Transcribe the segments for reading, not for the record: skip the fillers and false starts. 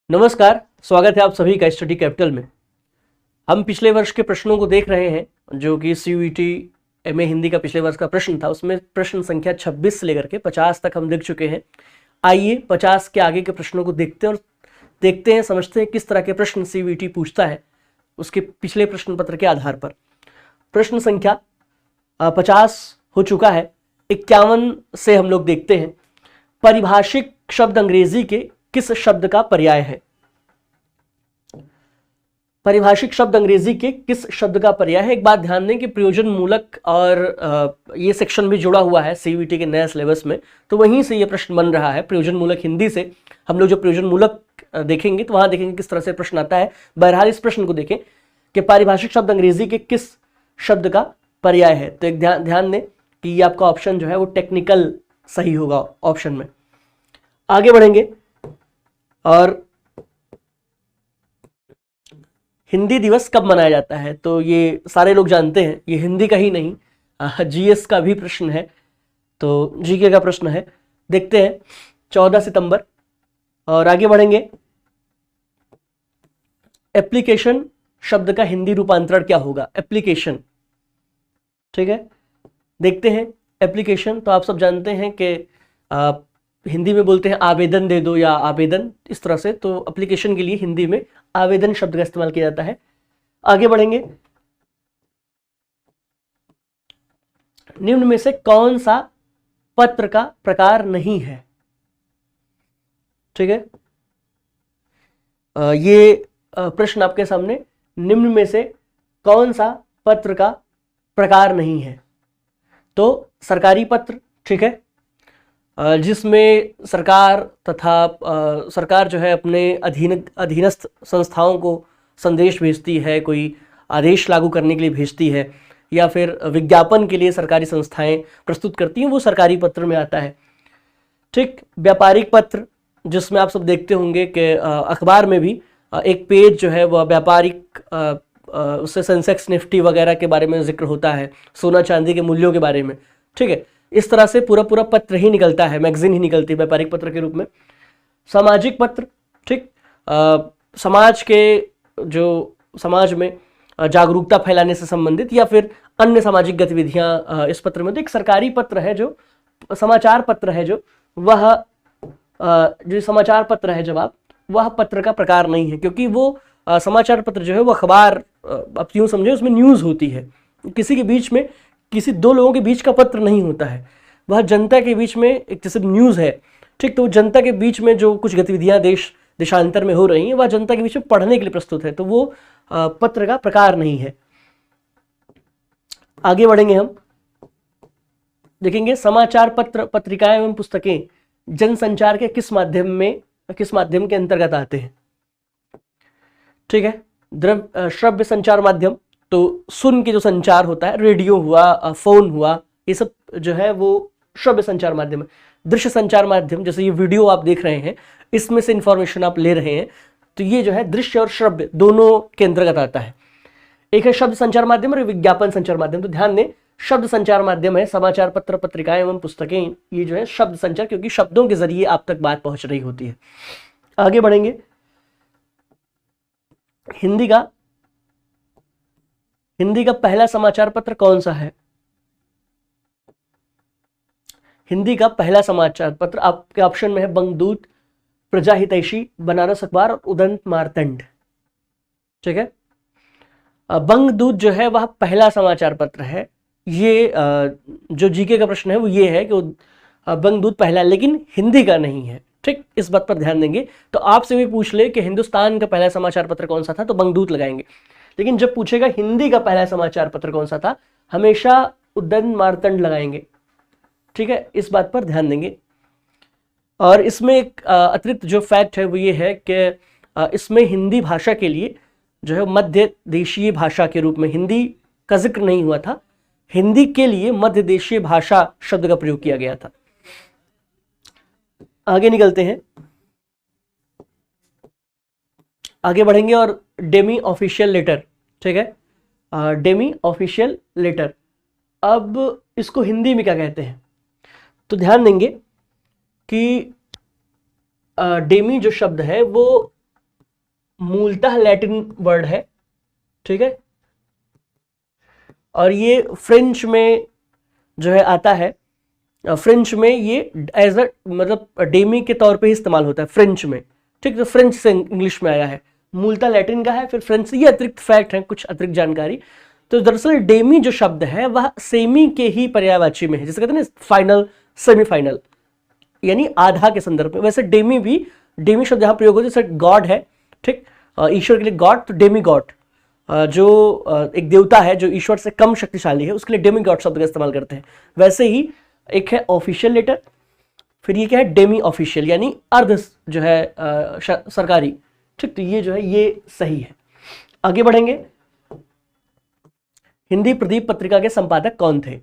नमस्कार, स्वागत है आप सभी का स्टडी कैपिटल में। हम पिछले वर्ष के प्रश्नों को देख रहे हैं जो कि CUET MA हिंदी का पिछले वर्ष का प्रश्न था। उसमें प्रश्न संख्या 26 से लेकर के 50 तक हम देख चुके हैं। आइए 50 के आगे के प्रश्नों को देखते हैं और देखते हैं, समझते हैं किस तरह के प्रश्न CUET पूछता है उसके पिछले प्रश्न पत्र के आधार पर। प्रश्न संख्या 50 हो चुका है। 51 से हम लोग देखते हैं, परिभाषिक शब्द अंग्रेजी के किस शब्द का पर्याय है? परिभाषिक शब्द अंग्रेजी के किस शब्द का पर्याय है? एक बात ध्यान दें कि प्रयोजन मूलक और ये सेक्शन भी जुड़ा हुआ है CUET के नए सिलेबस में, तो वहीं से ये प्रश्न बन रहा है। प्रयोजन मूलक हिंदी से हम लोग जो प्रयोजन मूलक देखेंगे तो वहां देखेंगे किस तरह से प्रश्न आता है। बहरहाल इस प्रश्न को देखें कि पारिभाषिक शब्द अंग्रेजी के किस शब्द का पर्याय है। तो एक ध्यान दें कि ये आपका ऑप्शन जो है वो टेक्निकल सही होगा ऑप्शन में। आगे बढ़ेंगे और हिंदी दिवस कब मनाया जाता है? तो ये सारे लोग जानते हैं, ये हिंदी का ही नहीं GS का भी प्रश्न है, तो GK का प्रश्न है। देखते हैं 14 सितंबर। और आगे बढ़ेंगे, एप्लीकेशन शब्द का हिंदी रूपांतरण क्या होगा? एप्लीकेशन, ठीक है, देखते हैं। एप्लीकेशन तो आप सब जानते हैं कि हिंदी में बोलते हैं आवेदन दे दो या आवेदन, इस तरह से। तो एप्लीकेशन के लिए हिंदी में आवेदन शब्द का इस्तेमाल किया जाता है। आगे बढ़ेंगे, निम्न में से कौन सा पत्र का प्रकार नहीं है? ठीक है, ये प्रश्न आपके सामने, निम्न में से कौन सा पत्र का प्रकार नहीं है? तो सरकारी पत्र, ठीक है, जिसमें सरकार तथा सरकार जो है अपने अधीनस्थ संस्थाओं को संदेश भेजती है, कोई आदेश लागू करने के लिए भेजती है, या फिर विज्ञापन के लिए सरकारी संस्थाएं प्रस्तुत करती हैं, वो सरकारी पत्र में आता है। ठीक, व्यापारिक पत्र, जिसमें आप सब देखते होंगे कि अखबार में भी एक पेज जो है वह व्यापारिक, उससे सेंसेक्स निफ्टी वगैरह के बारे में जिक्र होता है, सोना चांदी के मूल्यों के बारे में। ठीक है, इस तरह से पूरा पूरा पत्र ही निकलता है, मैगजीन ही निकलती है व्यापारिक पत्र के रूप में। सामाजिक पत्र, ठीक, समाज के जो समाज में जागरूकता फैलाने से संबंधित या फिर अन्य सामाजिक गतिविधियां इस पत्र में। तो एक सरकारी पत्र है जो समाचार पत्र है, जो वह जो समाचार पत्र है जब आप, वह पत्र का प्रकार नहीं है, क्योंकि वो समाचार पत्र जो है वो अखबार, आप यूं समझे उसमें न्यूज़ होती है, किसी के बीच में, किसी दो लोगों के बीच का पत्र नहीं होता है, वह जनता के बीच में एक जैसे न्यूज़ है। ठीक, तो जनता के बीच में जो कुछ गतिविधियां देशांतर में हो रही हैं वह जनता के बीच में पढ़ने के लिए प्रस्तुत है, तो वो पत्र का प्रकार नहीं है। आगे बढ़ेंगे, हम देखेंगे समाचार पत्र, पत्रिकाएं एवं पुस्तकें जनसंचार के किस माध्यम के अंतर्गत आते हैं? ठीक है, श्रव्य संचार माध्यम, तो सुन के जो संचार होता है, रेडियो हुआ, फोन हुआ, ये सब जो है वो श्रव्य संचार माध्यम है। दृश्य संचार माध्यम, जैसे ये वीडियो आप देख रहे हैं, इसमें से इंफॉर्मेशन आप ले रहे हैं, तो ये जो है दृश्य और श्रव्य दोनों के अंतर्गत आता है। एक है शब्द संचार माध्यम और विज्ञापन संचार माध्यम। तो ध्यान दें, शब्द संचार माध्यम है समाचार पत्र, पत्रिकाएं एवं पुस्तकें, ये जो है शब्द संचार, क्योंकि शब्दों के जरिए आप तक बात पहुंच रही होती है। आगे बढ़ेंगे, हिंदी का पहला समाचार पत्र कौन सा है? हिंदी का पहला समाचार पत्र आपके ऑप्शन में है बंगदूत, प्रजाहितैषी, बनारस अखबार और उदंत मार्तंड। ठीक है, बंगदूत जो है वह पहला समाचार पत्र है। ये जो GK का प्रश्न है वो ये है कि बंगदूत पहला, लेकिन हिंदी का नहीं है। ठीक, इस बात पर ध्यान देंगे। तो आपसे भी पूछ ले कि हिंदुस्तान का पहला समाचार पत्र कौन सा था, तो बंगदूत लगाएंगे, लेकिन जब पूछेगा हिंदी का पहला समाचार पत्र कौन सा था, हमेशा उदंत मार्तंड लगाएंगे। ठीक है, इस बात पर ध्यान देंगे। और इसमें एक अतिरिक्त जो फैक्ट है वो ये है कि इसमें हिंदी भाषा के लिए जो है मध्य देशीय भाषा के रूप में हिंदी का जिक्र नहीं हुआ था, हिंदी के लिए मध्य देशीय भाषा शब्द का प्रयोग किया गया था। आगे निकलते हैं, आगे बढ़ेंगे और डेमी ऑफिशियल लेटर। ठीक है, डेमी ऑफिशियल लेटर, अब इसको हिंदी में क्या कहते हैं? तो ध्यान देंगे कि डेमी जो शब्द है वो मूलतः लैटिन वर्ड है, ठीक है, और ये फ्रेंच में जो है आता है। फ्रेंच में ये एज अ मतलब डेमी के तौर पे ही इस्तेमाल होता है फ्रेंच में, ठीक, तो फ्रेंच से इंग्लिश में आया है, मूलतः लैटिन का है, फिर फ्रेंच से। ये अतिरिक्त फैक्ट है, कुछ अतिरिक्त जानकारी। तो दरअसल डेमी जो शब्द है वह सेमी के ही पर्यायवाची में है, जिसे कहते हैं ना फाइनल, सेमीफाइनल, यानी आधा के संदर्भ में। वैसे डेमी भी, डेमी शब्द जहां प्रयोग होता है जैसे गॉड है, ठीक, ईश्वर के लिए गॉड, तो डेमी गॉड जो एक देवता है जो ईश्वर से कम शक्तिशाली है, उसके लिए डेमी गॉड शब्द का इस्तेमाल करते हैं। वैसे ही एक है ऑफिशियल लेटर, फिर ये क्या है डेमी ऑफिशियल, यानी अर्ध जो है सरकारी, ठीक, तो ये जो है ये सही है। आगे बढ़ेंगे। हिंदी प्रदीप पत्रिका के संपादक कौन थे?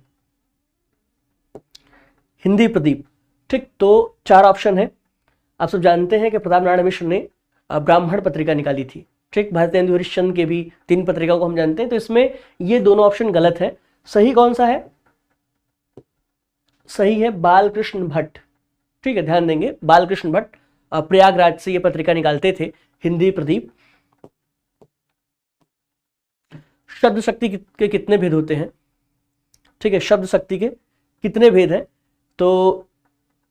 हिंदी प्रदीप, ठीक, तो 4 ऑप्शन है। आप सब जानते हैं कि प्रताप नारायण मिश्र ने ब्राह्मण पत्रिका निकाली थी, ठीक, भारतेंदु हरिश्चंद्र के भी 3 पत्रिकाओं को हम जानते हैं। तो इसमें ये दोनों ऑप्शन गलत है। सही कौन सा है? सही है बालकृष्ण भट्ट, ठीक है, ध्यान देंगे, बालकृष्ण भट्ट प्रयागराज से ये पत्रिका निकालते थे, हिंदी प्रदीप। शब्द शक्ति के कितने भेद होते हैं? ठीक है, शब्द शक्ति के कितने भेद हैं? तो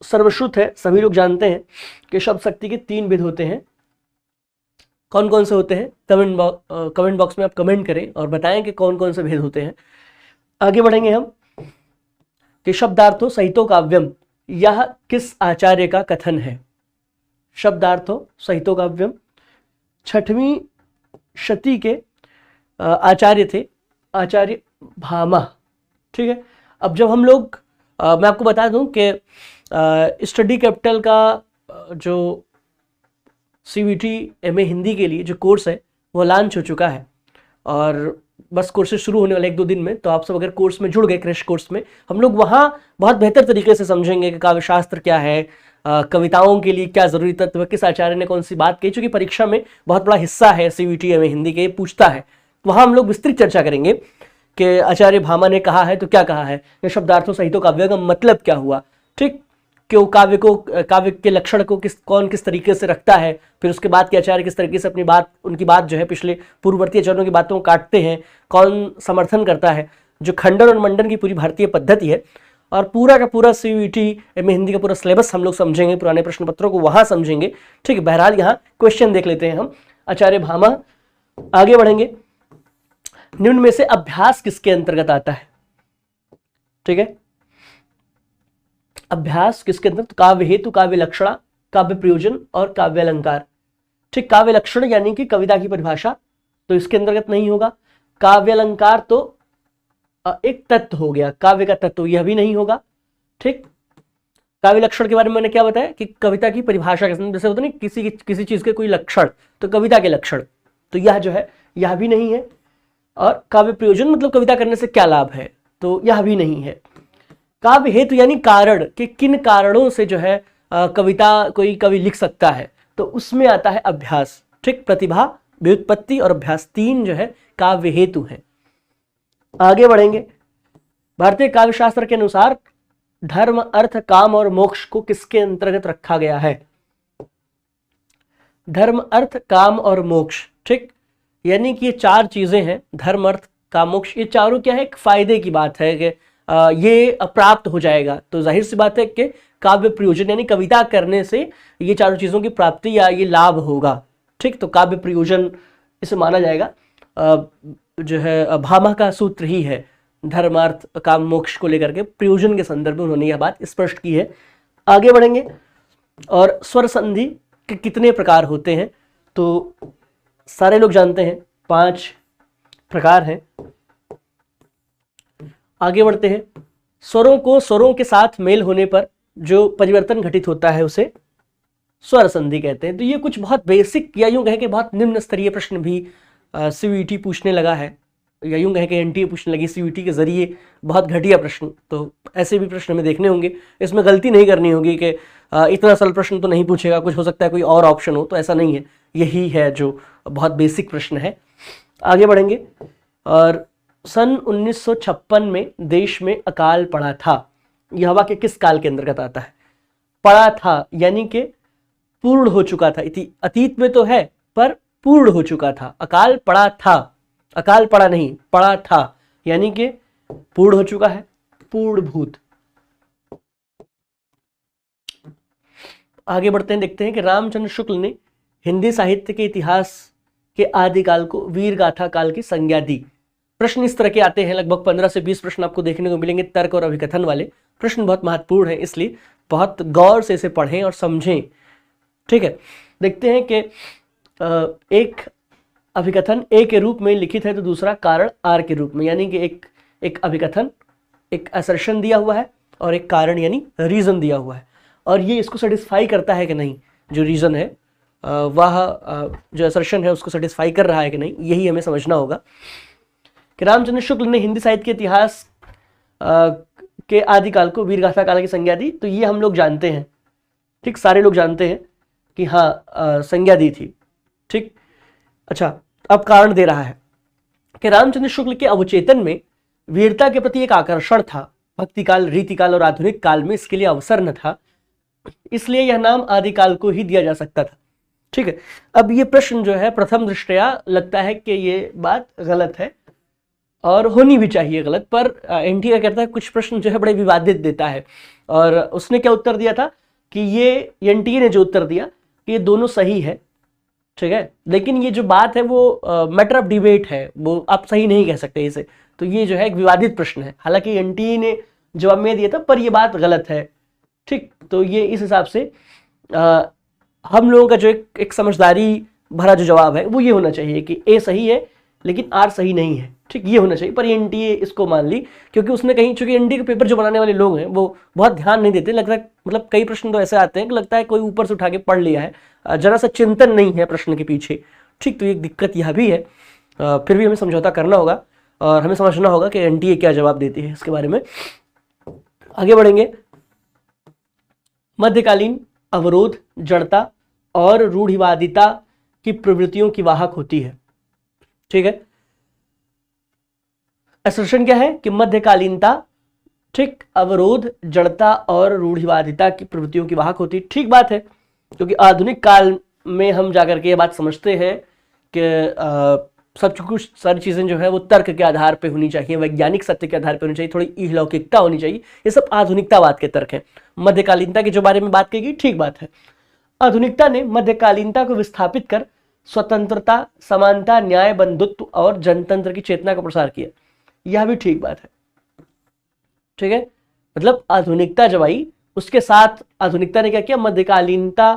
सर्वश्रुत है, सभी लोग जानते हैं कि शब्द शक्ति के 3 भेद होते हैं। कौन कौन से होते हैं? कमेंट बॉक्स में आप कमेंट करें और बताएं कि कौन कौन से भेद होते हैं। आगे बढ़ेंगे हम कि शब्दार्थो सहितो काव्यम, यह किस आचार्य का कथन है? शब्दार्थो सहितो काव्यम 6वीं शती के आचार्य थे, आचार्य भामा, ठीक है। अब जब हम लोग मैं आपको बता दूं कि स्टडी कैपिटल का जो CVT MA हिंदी के लिए जो कोर्स है वो लॉन्च हो चुका है और बस कोर्सेज शुरू होने वाले 1-2 दिन में। तो आप सब अगर कोर्स में जुड़ गए, क्रैश कोर्स में, हम लोग वहाँ बहुत बेहतर तरीके से समझेंगे कि काव्य शास्त्र क्या है, कविताओं के लिए क्या जरूरी तत्व है, किस आचार्य ने कौन सी बात कही, चूंकि परीक्षा में बहुत बड़ा हिस्सा है CVT MA हिंदी के, पूछता है। वहाँ हम लोग विस्तृत चर्चा करेंगे कि आचार्य भामा ने कहा है तो क्या कहा है, या शब्दार्थों सहितो काव्य का मतलब क्या हुआ, ठीक, क्यों काव्य के लक्षण को कौन किस तरीके से रखता है, फिर उसके बाद के आचार्य किस तरीके से अपनी बात, उनकी बात जो है पिछले पूर्ववर्ती आचार्यों की बातों को काटते हैं, कौन समर्थन करता है, जो खंडन और मंडन की पूरी भारतीय पद्धति है। और पूरा का पूरा CVT MA हिंदी का पूरा सिलेबस हम लोग समझेंगे, पुराने प्रश्न पत्रों को वहां समझेंगे, ठीक है। बहरहाल यहाँ क्वेश्चन देख लेते हैं हम, आचार्य भामा। आगे बढ़ेंगे। निम्न में से अभ्यास किसके अंतर्गत आता है? ठीक है, अभ्यास किसके अंतर्गत? काव्य हेतु, काव्य लक्षणा, काव्य प्रयोजन और काव्य अलंकार, ठीक। काव्य लक्षण यानी कि कविता की परिभाषा, तो इसके अंतर्गत नहीं होगा। काव्य अलंकार तो एक तत्व हो गया, काव्य का तत्व, यह भी नहीं होगा, ठीक। काव्य लक्षण के बारे में मैंने क्या बताया कि कविता की परिभाषा के, जैसे होता है ना किसी चीज के कोई लक्षण, तो कविता के लक्षण, तो यह जो है यह भी नहीं है। और काव्य प्रयोजन मतलब कविता करने से क्या लाभ है, तो यह भी नहीं है। काव्य हेतु यानी कारण, कि किन कारणों से जो है कविता कोई कवि लिख सकता है, तो उसमें आता है अभ्यास, ठीक। प्रतिभा, व्युत्पत्ति और अभ्यास, 3 जो है काव्य हेतु है। आगे बढ़ेंगे। भारतीय काव्य शास्त्र के अनुसार धर्म, अर्थ, काम और मोक्ष को किसके अंतर्गत रखा गया है? धर्म, अर्थ, काम और मोक्ष, ठीक, यानी कि ये 4 चीजें हैं, धर्म, अर्थ, काम, मोक्ष, ये चारों क्या है, एक फायदे की बात है कि ये प्राप्त हो जाएगा। तो जाहिर सी बात है कि काव्य प्रयोजन यानी कविता करने से ये चारों चीजों की प्राप्ति या ये लाभ होगा, ठीक। तो काव्य प्रयोजन इसे माना जाएगा। जो है भामा का सूत्र ही है, धर्मार्थ काम मोक्ष को लेकर के प्रयोजन के संदर्भ में उन्होंने यह बात स्पष्ट की है। आगे बढ़ेंगे। और स्वर संधि के कितने प्रकार होते हैं? तो सारे लोग जानते हैं 5 प्रकार हैं। आगे बढ़ते हैं। स्वरों के साथ मेल होने पर जो परिवर्तन घटित होता है उसे स्वर संधि कहते हैं। तो ये कुछ बहुत बेसिक या यूं कहें कि बहुत निम्न स्तरीय प्रश्न भी CVT पूछने लगा है, या यूं कहें कि NTA पूछने लगी CVT के जरिए बहुत घटिया प्रश्न। तो ऐसे भी प्रश्न हमें देखने होंगे, इसमें गलती नहीं करनी होगी कि इतना सरल प्रश्न तो नहीं पूछेगा, कुछ हो सकता है कोई और ऑप्शन हो, तो ऐसा नहीं है, यही है जो बहुत बेसिक प्रश्न है। आगे बढ़ेंगे। और सन 1956 में देश में अकाल पड़ा था, यह वाक्य किस काल के अंतर्गत आता है? पड़ा था यानी कि पूर्ण हो चुका था, अतीत में तो है पर पूर्ण हो चुका था। अकाल पड़ा था, अकाल पड़ा नहीं, पड़ा था, यानी कि पूर्ण हो चुका है, पूर्णभूत। आगे बढ़ते हैं, देखते हैं कि रामचंद्र शुक्ल ने हिंदी साहित्य के इतिहास के आदिकाल को वीर गाथा काल की संज्ञा दी। प्रश्न इस तरह के आते हैं, लगभग 15 से 20 प्रश्न आपको देखने को मिलेंगे तर्क और अभिकथन वाले। प्रश्न बहुत महत्वपूर्ण है, इसलिए बहुत गौर से इसे पढ़ें और समझें। ठीक है, देखते हैं कि एक अभिकथन ए के रूप में लिखित है तो दूसरा कारण आर के रूप में, यानी कि एक अभिकथन, एक असर्शन दिया हुआ है और एक कारण यानी रीजन दिया हुआ है, और ये इसको सेटिस्फाई करता है कि नहीं, जो रीजन है वह जो असर्शन है उसको सेटिस्फाई कर रहा है कि नहीं, यही हमें समझना होगा। कि रामचंद्र शुक्ल ने हिंदी साहित्य के इतिहास के आदिकाल को वीरगाथा काल की संज्ञा दी, तो ये हम लोग जानते हैं, ठीक, सारे लोग जानते हैं कि हाँ संज्ञा दी थी। ठीक, अच्छा, अब कारण दे रहा है कि रामचंद्र शुक्ल के अवचेतन में वीरता के प्रति एक आकर्षण था। भक्ति काल, रीतिकाल और आधुनिक काल में इसके लिए अवसर न था, इसलिए यह नाम आदिकाल को ही दिया जा सकता था। ठीक है, अब ये प्रश्न जो है प्रथम दृष्टया लगता है कि ये बात गलत है और होनी भी चाहिए गलत, पर एनटीए कहता है कुछ प्रश्न जो है बड़े विवादित देता है, और उसने क्या उत्तर दिया था कि ये एनटीए ने जो उत्तर दिया कि ये दोनों सही है। ठीक है, लेकिन ये जो बात है वो मैटर ऑफ डिबेट है, वो आप सही नहीं कह सकते इसे, तो ये जो है एक विवादित प्रश्न है। हालांकि एनटीए ने जवाब में दिया था पर ये बात गलत है। ठीक, तो ये इस हिसाब से हम लोगों का जो एक समझदारी भरा जो जवाब है वो ये होना चाहिए कि ए सही है लेकिन आर सही नहीं है। ठीक, ये होना चाहिए, पर एनटीए इसको मान ली, क्योंकि उसने कहीं, चूंकि एनडीए के पेपर जो बनाने वाले लोग हैं वो बहुत ध्यान नहीं देते, लगता है, मतलब कई प्रश्न तो ऐसे आते हैं कि लगता है कोई ऊपर से उठा के पढ़ लिया है, जरा सा चिंतन नहीं है प्रश्न के पीछे। ठीक, तो एक दिक्कत यह भी है, फिर भी हमें समझौता करना होगा और हमें समझना होगा कि एनटीए क्या जवाब देती है इसके बारे में। आगे बढ़ेंगे, मध्यकालीन अवरोध जड़ता और रूढ़िवादिता की प्रवृत्तियों की वाहक होती है। ठीक है, असर्शन क्या है कि मध्यकालीनता, ठीक, अवरोध जड़ता और रूढ़िवादिता की प्रवृत्तियों की वाहक होती है। ठीक बात है, क्योंकि आधुनिक काल में हम जाकर के ये बात समझते हैं कि सब कुछ, सारी चीजें जो है वो तर्क के आधार पे होनी चाहिए, वैज्ञानिक सत्य के आधार पे होनी चाहिए, थोड़ी इहलौकिकता होनी चाहिए, ये सब आधुनिकतावाद के तर्क हैं। मध्यकालीनता के जो बारे में बात की गई ठीक बात है। आधुनिकता ने मध्यकालीनता को विस्थापित कर स्वतंत्रता, समानता, न्याय, बंधुत्व और जनतंत्र की चेतना का प्रसार किया, यह भी ठीक बात है। ठीक है, मतलब आधुनिकता जब आई उसके साथ आधुनिकता ने क्या किया, मध्यकालीनता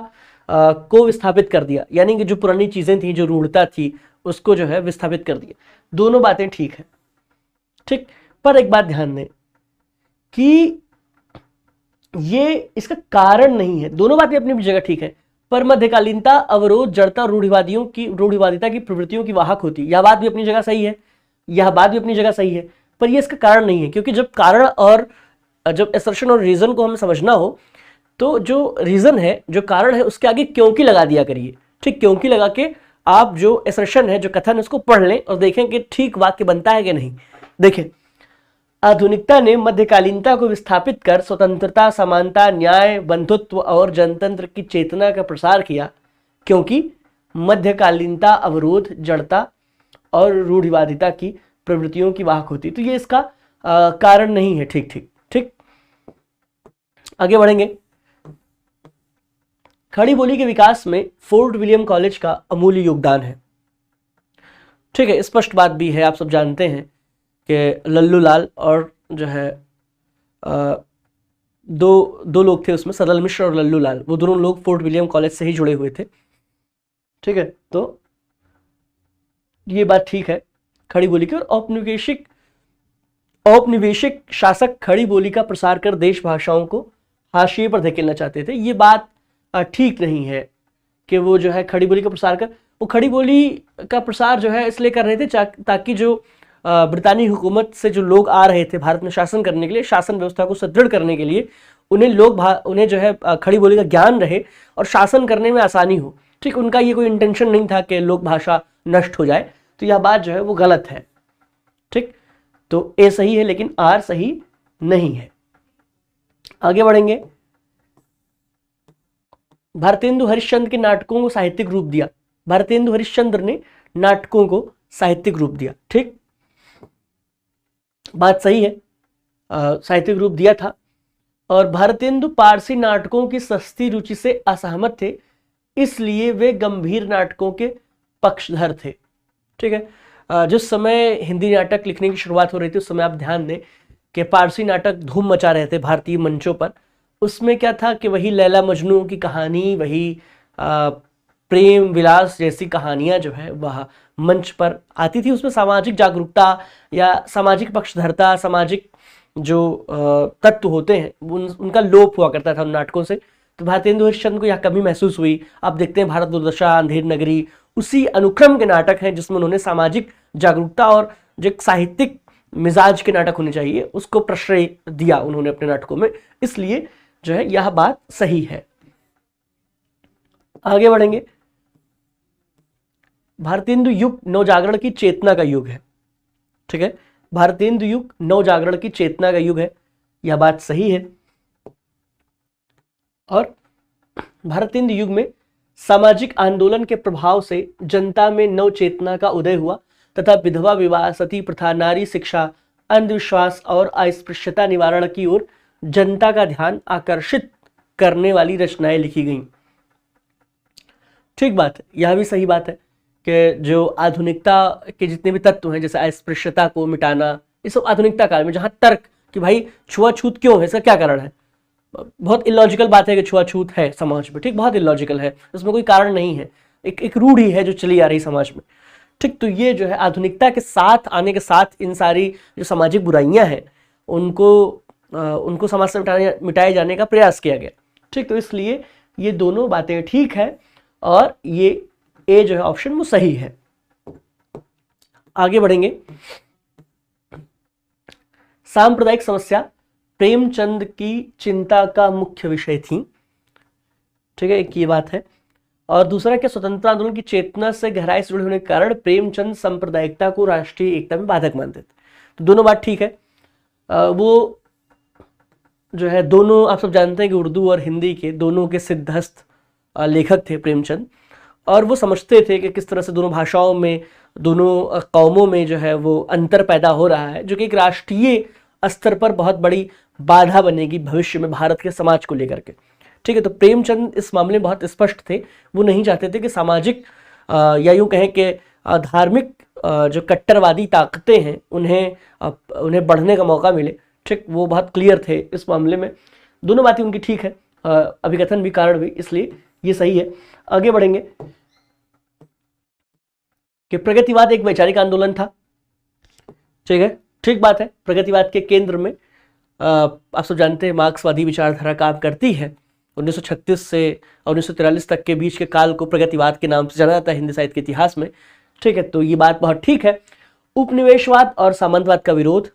को विस्थापित कर दिया, यानी कि जो पुरानी चीजें थी, जो रूढ़ता थी, उसको जो है विस्थापित कर दिया। दोनों बातें ठीक है। ठीक, पर एक बात ध्यान दें कि ये इसका कारण नहीं है, दोनों बातें अपनी जगह ठीक है, पर मध्यकालीनता अवरोध जड़ता रूढ़िवादिता की प्रवृत्तियों की वाहक होती, यह बात भी अपनी जगह सही है, यह बात भी अपनी जगह सही है, पर यह इसका कारण नहीं है। क्योंकि जब कारण और जब असर्शन और रीजन को हमें समझना हो तो जो रीजन है, जो कारण है, उसके आगे क्योंकि लगा दिया करिए। ठीक, क्योंकि लगा के आप जो असर्शन है, जो कथन है, उसको पढ़ लें और देखें कि ठीक वाक्य बनता है कि नहीं। देखें, आधुनिकता ने मध्यकालीनता को विस्थापित कर स्वतंत्रता, समानता, न्याय, बंधुत्व और जनतंत्र की चेतना का प्रसार किया, क्योंकि मध्यकालीनता अवरोध जड़ता और रूढ़िवादिता की प्रवृत्तियों की वाहक होती। तो ये इसका कारण नहीं है। ठीक ठीक ठीक, आगे बढ़ेंगे। खड़ी बोली के विकास में फोर्ट विलियम कॉलेज का अमूल्य योगदान है। ठीक है, स्पष्ट बात भी है, आप सब जानते हैं कि लल्लू लाल और जो है दो लोग थे उसमें, सरल मिश्र और लल्लू लाल, वो दोनों लोग फोर्ट विलियम कॉलेज से ही जुड़े हुए थे। ठीक है, तो ये बात ठीक है खड़ी बोली की। और औपनिवेशिक शासक खड़ी बोली का प्रसार कर देश भाषाओं को हाशिए पर धकेलना चाहते थे। ये बात ठीक नहीं है कि वो जो है खड़ी बोली का प्रसार कर, वो खड़ी बोली का प्रसार जो है इसलिए कर रहे थे ताकि जो ब्रितानी हुकूमत से जो लोग आ रहे थे भारत में शासन करने के लिए, शासन व्यवस्था को सुदृढ़ करने के लिए, उन्हें जो है खड़ी बोली का ज्ञान रहे और शासन करने में आसानी हो। ठीक, उनका ये कोई इंटेंशन नहीं था कि लोक भाषा नष्ट हो जाए, तो यह बात जो है वो गलत है। ठीक, तो ए सही है लेकिन आर सही नहीं है। आगे बढ़ेंगे। भारतेंदु हरिश्चंद्र के नाटकों को साहित्यिक रूप दिया। भारतेंदु हरिश्चंद्र ने नाटकों को साहित्यिक रूप दिया। ठीक, बात सही है, साहित्यिक रूप दिया था। और भारतेंदु पारसी नाटकों की सस्ती रुचि से असहमत थे, इसलिए वे गंभीर नाटकों के पक्षधर थे। ठीक है, जिस समय हिंदी नाटक लिखने की शुरुआत हो रही थी उस समय आप ध्यान दें कि पारसी नाटक धूम मचा रहे थे भारतीय मंचों पर। उसमें क्या था कि वही लैला मजनू की कहानी, वही प्रेम विलास जैसी कहानियां जो है वह मंच पर आती थी। उसमें सामाजिक जागरूकता या सामाजिक पक्षधरता, सामाजिक जो तत्व होते हैं उनका लोप हुआ करता था उन नाटकों से। तो भारतेंदु हरिश्चंद्र को यह कमी महसूस हुई। आप देखते हैं भारत दुर्दशा, अंधेर नगरी उसी अनुक्रम के नाटक हैं जिसमें उन्होंने सामाजिक जागरूकता और जो साहित्यिक मिजाज के नाटक होने चाहिए उसको प्रश्रय दिया उन्होंने अपने नाटकों में। इसलिए जो है यह बात सही है। आगे बढ़ेंगे। भारतेंदु युग नवजागरण की चेतना का युग है। ठीक है, भारतेंदु युग नवजागरण की चेतना का युग है, यह बात सही है। और भारतेंदु युग में सामाजिक आंदोलन के प्रभाव से जनता में नव चेतना का उदय हुआ तथा विधवा विवाह, सती प्रथा, नारी शिक्षा, अंधविश्वास और अस्पृश्यता निवारण की ओर जनता का ध्यान आकर्षित करने वाली रचनाएं लिखी गईं। ठीक बात है, यह भी सही बात है कि जो आधुनिकता के जितने भी तत्व हैं, जैसे अस्पृश्यता को मिटाना, ये सब आधुनिकता काल में, जहां तर्क कि भाई छुआछूत क्यों है, इसका क्या कारण है, बहुत इलॉजिकल बात है कि छुआछूत है समाज में। ठीक, बहुत इलॉजिकल है, उसमें कोई कारण नहीं है, एक रूढ़ी है जो चली आ रही समाज में। ठीक, तो ये जो है आधुनिकता के साथ आने के साथ इन सारी जो सामाजिक बुराइयां हैं उनको समाज से मिटाए जाने का प्रयास किया गया। ठीक, तो इसलिए ये दोनों बातें ठीक है और ये ए जो है ऑप्शन वो सही है। आगे बढ़ेंगे। सांप्रदायिक समस्या प्रेमचंद की चिंता का मुख्य विषय थी। ठीक है, एक ये बात है। और दूसरा क्या, स्वतंत्रता आंदोलन की चेतना से गहराई से जुड़े होने के कारण प्रेमचंद सांप्रदायिकता को राष्ट्रीय एकता में बाधक मानते थे। तो दोनों बात ठीक है। वो जो है दोनों, आप सब जानते हैं कि उर्दू और हिंदी के दोनों के सिद्धहस्त लेखक थे प्रेमचंद, और वो समझते थे कि किस तरह से दोनों भाषाओं में, दोनों कौमों में जो है वो अंतर पैदा हो रहा है, जो कि एक राष्ट्रीय स्तर पर बहुत बड़ी बाधा बनेगी भविष्य में भारत के समाज को लेकर के। ठीक है, तो प्रेमचंद इस मामले में बहुत स्पष्ट थे। वो नहीं चाहते थे कि सामाजिक या यूं कहें कि धार्मिक जो कट्टरवादी ताकतें हैं उन्हें बढ़ने का मौका मिले। ठीक, वो बहुत क्लियर थे इस मामले में। दोनों बातें उनकी ठीक है, अभिकथन भी कारण भी, इसलिए ये सही है। आगे बढ़ेंगे कि प्रगतिवाद एक वैचारिक आंदोलन था। ठीक है, ठीक बात है। प्रगतिवाद के केंद्र में आप सब जानते हैं मार्क्सवादी विचारधारा काम करती है। 1936 से 1943 तक के बीच के काल को प्रगतिवाद के नाम से जाना जाता है हिंदी साहित्य के इतिहास में। ठीक है, तो ये बात बहुत ठीक है। उपनिवेशवाद और सामंतवाद का विरोध,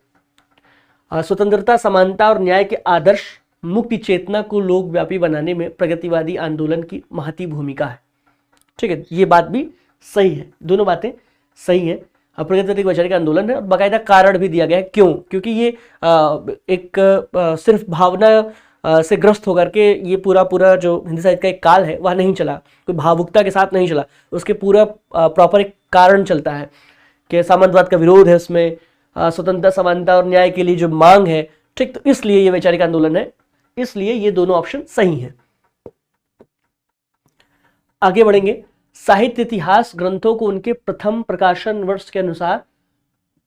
स्वतंत्रता, समानता और न्याय के आदर्श, मुक्ति चेतना को लोकव्यापी बनाने में प्रगतिवादी आंदोलन की महती भूमिका है। ठीक है, ये बात भी सही है, दोनों बातें सही है। प्रगतिवादी वैचारिक आंदोलन है और बाकायदा कारण भी दिया गया है। क्यों? क्योंकि ये एक सिर्फ भावना से ग्रस्त होकर के ये पूरा जो हिंदी साहित्य का एक काल है वह नहीं चला, कोई भावुकता के साथ नहीं चला। उसके पूरा प्रॉपर एक कारण चलता है कि सामंतवाद का विरोध है, उसमें स्वतंत्रता, समानता और न्याय के लिए जो मांग है। ठीक, तो इसलिए ये वैचारिक आंदोलन है, इसलिए ये दोनों ऑप्शन सही हैं। आगे बढ़ेंगे। साहित्य इतिहास ग्रंथों को उनके प्रथम प्रकाशन वर्ष के अनुसार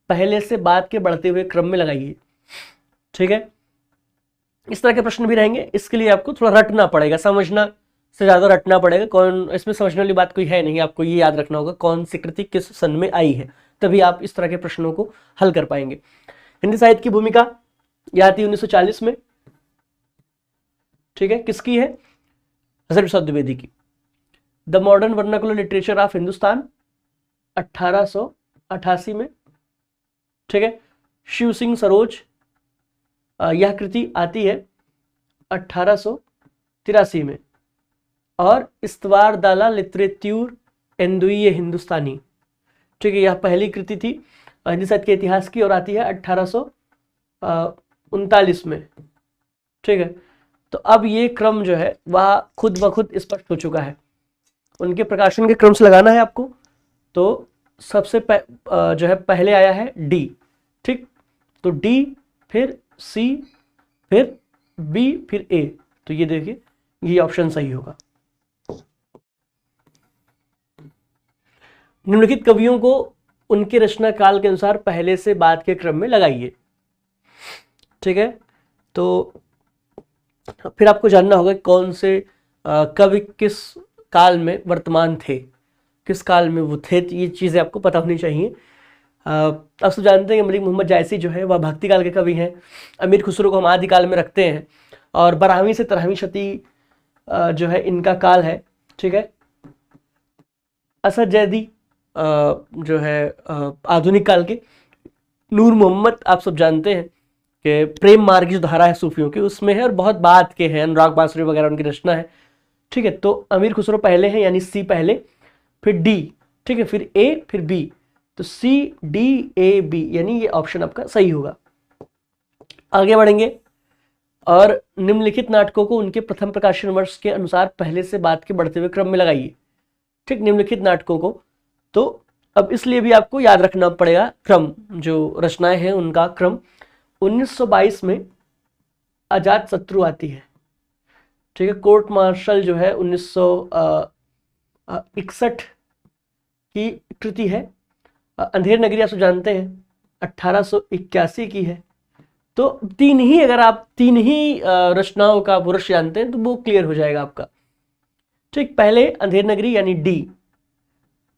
पहले से बाद के बढ़ते हुए क्रम में लगाइए। ठीक है, इस तरह के प्रश्न भी रहेंगे। इसके लिए आपको थोड़ा रटना पड़ेगा, समझना से ज्यादा रटना पड़ेगा। कौन, इसमें समझने वाली बात कोई है नहीं, आपको ये याद रखना होगा कौन सी कृति किस सन में आई है, तभी आप इस तरह के प्रश्नों को हल कर पाएंगे। हिंदी साहित्य की भूमिका यह आती है 1940 में। ठीक है, किसकी है? हज़रत प्रसाद द्विवेदी की। The modern vernacular literature of Hindustan 1888 में। ठीक है, शिव सिंह सरोज, यह कृति आती है 1883 में। और इस्तवार दाला लिटरेच्यूर एंदुई हिंदुस्तानी, ठीक है, यह पहली कृति थी हिंदी साहित्य के इतिहास की और आती है 1839 में। ठीक है, तो अब ये क्रम जो है वह खुद ब खुद स्पष्ट हो चुका है। उनके प्रकाशन के क्रम से लगाना है आपको। तो सबसे जो है पहले आया है डी, ठीक, तो डी फिर सी फिर बी फिर ए, तो ये देखिए ये ऑप्शन सही होगा। निम्नलिखित कवियों को उनके रचना काल के अनुसार पहले से बाद के क्रम में लगाइए, ठीक है। तो फिर आपको जानना होगा कौन से कवि किस काल में वर्तमान थे, किस काल में वो थे, ये चीज़ें आपको पता होनी चाहिए। आप सब जानते हैं मलिक मोहम्मद जायसी जो है वह भक्ति काल के कवि हैं। अमीर खुसरो को हम आदिकाल में रखते हैं और 12वीं से 13वीं शती जो है इनका काल है, ठीक है। असद जैदी जो है आधुनिक काल के। नूर मोहम्मद आप सब जानते हैं कि प्रेम मार्ग जो धारा है सूफियों की उसमें है और बहुत बाद के हैं, अनुराग बांसुरी वगैरह उनकी रचना है, ठीक है। तो अमीर खुसरो पहले हैं यानी सी पहले, फिर डी, ठीक है, फिर ए फिर बी, तो सी डी ए बी यानी ये ऑप्शन आपका सही होगा। आगे बढ़ेंगे और निम्नलिखित नाटकों को उनके प्रथम प्रकाशन वर्ष के अनुसार पहले से बाद के बढ़ते हुए क्रम में लगाइए, ठीक। निम्नलिखित नाटकों को, तो अब इसलिए भी आपको याद रखना पड़ेगा क्रम, जो रचनाएं हैं उनका क्रम। 1922 में अजात शत्रु आती है, ठीक है। कोर्ट मार्शल जो है 1961 की कृति है। अंधेर नगरी आप सब जानते हैं 1881 की है। तो अगर आप तीन ही रचनाओं का वर्ष जानते हैं तो वो क्लियर हो जाएगा आपका, ठीक। पहले अंधेर नगरी यानी डी।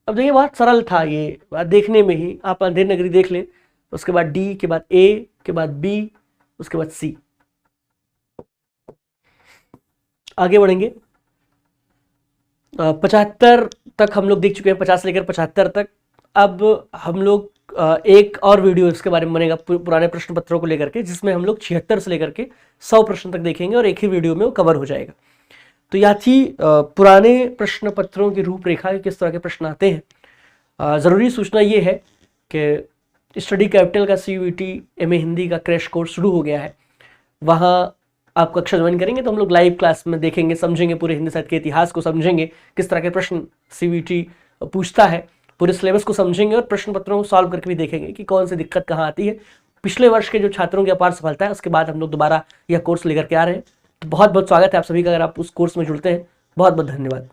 अब देखिए बहुत सरल था ये, देखने में ही आप अंधेर नगरी देख लें, उसके बाद डी के बाद ए के बाद बी उसके बाद सी। आगे बढ़ेंगे 75 तक हम लोग देख चुके हैं, 50 से लेकर 75 तक। अब हम लोग एक और वीडियो इसके बारे में बनेगा पुराने प्रश्न पत्रों को लेकर के, जिसमें हम लोग 76 से लेकर के 100 प्रश्न तक देखेंगे और एक ही वीडियो में वो कवर हो जाएगा। तो यह थी पुराने प्रश्न पत्रों की रूपरेखा, किस तरह के प्रश्न आते हैं। ज़रूरी सूचना ये है कि स्टडी कैपिटल का CUET MA हिंदी का क्रैश कोर्स शुरू हो गया है। वहाँ आप कक्षा ज्वाइन करेंगे तो हम लोग लाइव क्लास में देखेंगे, समझेंगे, पूरे हिंदी साहित्य के इतिहास को समझेंगे, किस तरह के प्रश्न CUET पूछता है, पूरे सिलेबस को समझेंगे और प्रश्न पत्रों को सॉल्व करके भी देखेंगे कि कौन सी दिक्कत कहाँ आती है। पिछले वर्ष के जो छात्रों की अपार सफलता है उसके बाद हम लोग दोबारा यह कोर्स लेकर के आ रहे हैं। तो बहुत बहुत स्वागत है आप सभी का अगर आप उस कोर्स में जुड़ते हैं। बहुत बहुत धन्यवाद।